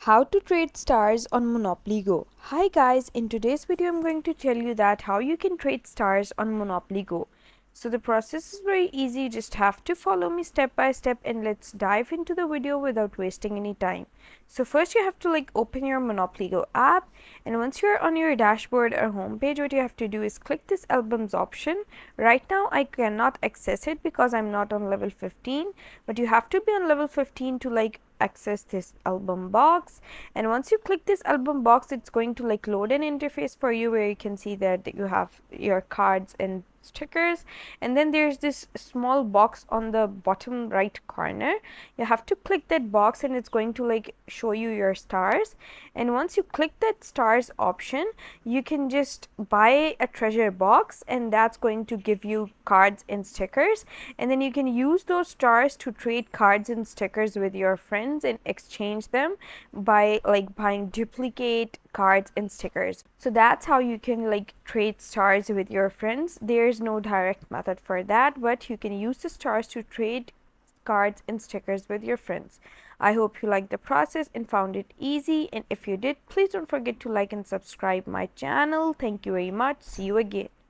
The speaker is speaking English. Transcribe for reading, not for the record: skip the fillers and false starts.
How to trade stars on Monopoly Go. Hi guys, in today's video I'm going to tell you that how you can trade stars on Monopoly Go. So the process is very easy, you just have to follow me step by step and let's dive into the video without wasting any time. So first you have to open your Monopoly Go app, and once you're on your dashboard or homepage, what you have to do is click this albums option. Right now I cannot access it because I'm not on level 15, but you have to be on level 15 to access this album box. And once you click this album box, it's going to load an interface for you where you can see that you have your cards and stickers, and then there's this small box on the bottom right corner. You have to click that box and it's going to show you your stars. And once you click that stars option, you can just buy a treasure box, and that's going to give you cards and stickers, and then you can use those stars to trade cards and stickers with your friends and exchange them by buying duplicate cards and stickers. So that's how you can trade stars with your friends. There's no direct method for that, but you can use the stars to trade cards and stickers with your friends. I hope you liked the process and found it easy, and if you did, please don't forget to like and subscribe my channel. Thank you very much. See you again.